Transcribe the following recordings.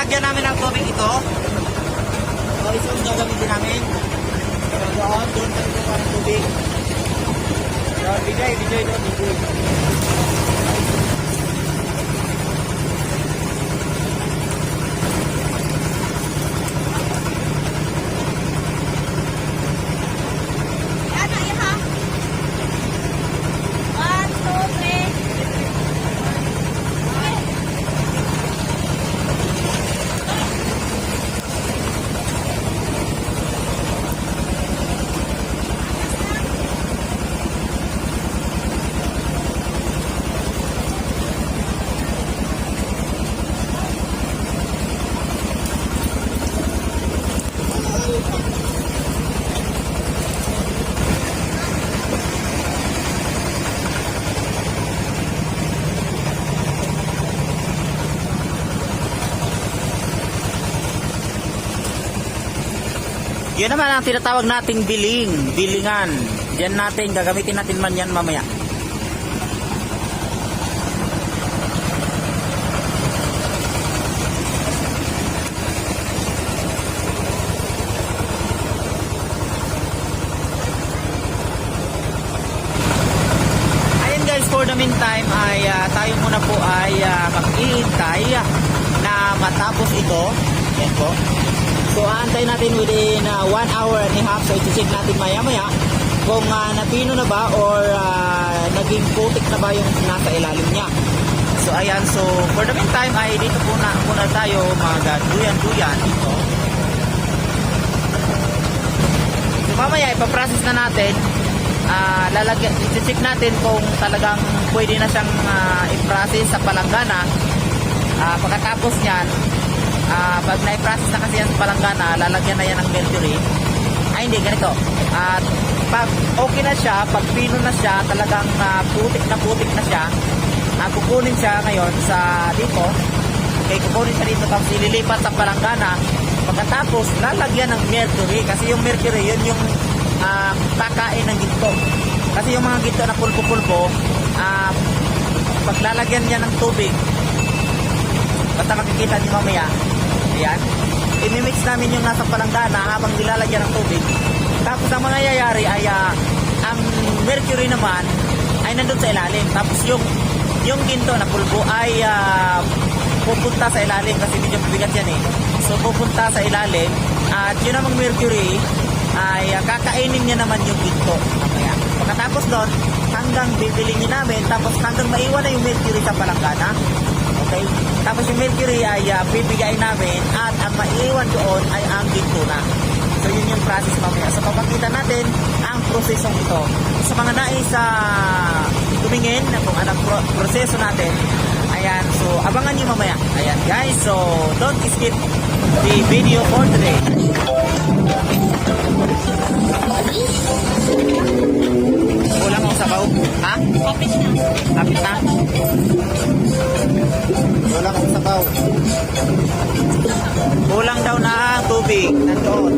lalagyan namin ng tubig ito. So, ito yung gagamitin namin. So, doon tayo kukuha ng tubig. So, bigay doon, bigay. Yun naman ang tinatawag nating bilingan. Diyan natin, gagamitin natin man yan mamaya. Ayun guys, for the meantime ay tayo muna po ay mag-iintay na matapos ito. Yan po. So, aantayin natin within 1 hour and a half. So, iti-check natin maya-maya kung napino na ba or naging putik na ba yung nasa ilalim niya. So, ayan. So, for the meantime, ay dito po muna tayo mag-duyan-duyan ito. So, mamaya, ipaprocess na natin. Iti-check natin kung talagang pwede na siyang i-process sa palanggana. Pagkatapos niyan, pag na-process na kasi yan sa palanggana, lalagyan na yan ng mercury. Ay hindi, ganito. Pag okay na siya, pag pino na siya, talagang putik na siya, kukunin siya ngayon sa dito. Okay, kukunin siya dito, tapos ililipat sa palanggana. Pagkatapos, lalagyan ng mercury. Kasi yung mercury, yun yung kakain ng ginto. Kasi yung mga ginto na pulpo-pulpo, pag lalagyan niya ng tubig, basta makikita niyo mamaya, ayan, imimix namin yung nasa palanggana habang nilalagyan ng tubig. Tapos ang mangyayari ay ang mercury naman ay nandun sa ilalim. Tapos yung ginto na pulbo ay pupunta sa ilalim kasi medyo mabigat yan eh. So pupunta sa ilalim at yun namang mercury ay kakainin niya naman yung ginto. Ayan. Pagkatapos doon, hanggang bibilingin namin, tapos hanggang maiwan na yung mercury sa palanggana. Okay? Tapos yung mercury ay bibigayin namin at ang maiwan doon ay ang ginto na. So yun yung process mamaya. So papakita natin ang prosesong ito. Sa mga nais tumingin kung anong proseso natin, ayan, so abangan nyo mamaya. Ayan guys, so don't skip the video for today. Kulang ang sabaw? Ha? Kapit na. Kapit na? Kulang ang sabaw. Kulang daw na ang tubig. Nandoon.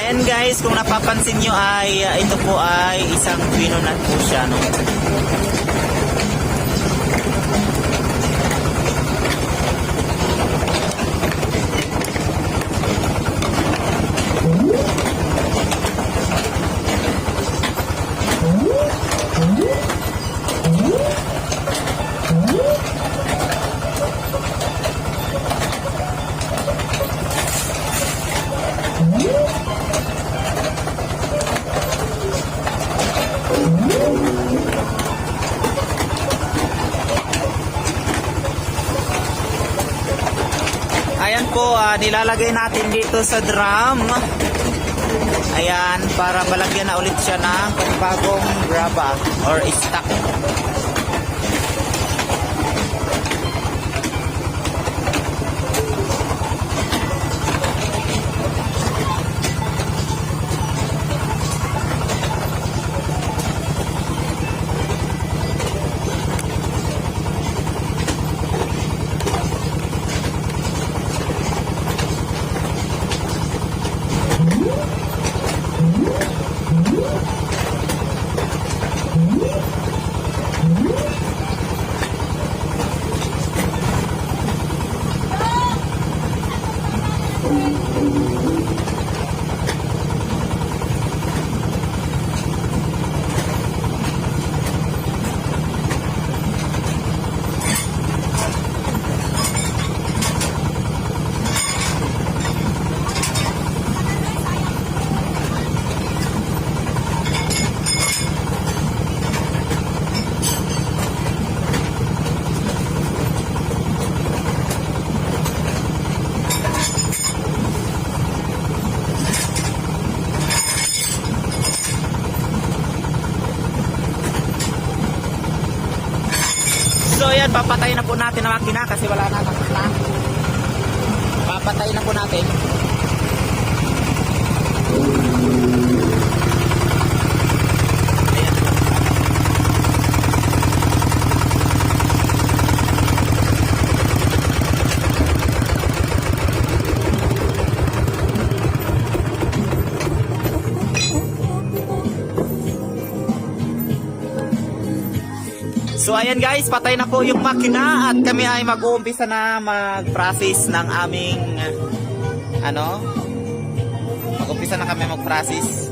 Ayan guys, kung napapansin nyo ay ito po ay isang pino nut po siya, no? Ayan po, nilalagay natin dito sa drum. Ayan, para malagyan na ulit siya ng panibagong graba or stock. So yan, papatay na po natin ang makina kasi wala na nakakla. Papatay na po natin. So ayan guys, patay na po yung makina at kami ay mag-uumpisa na mag-process ng aming mag-umpisa na kami mag-process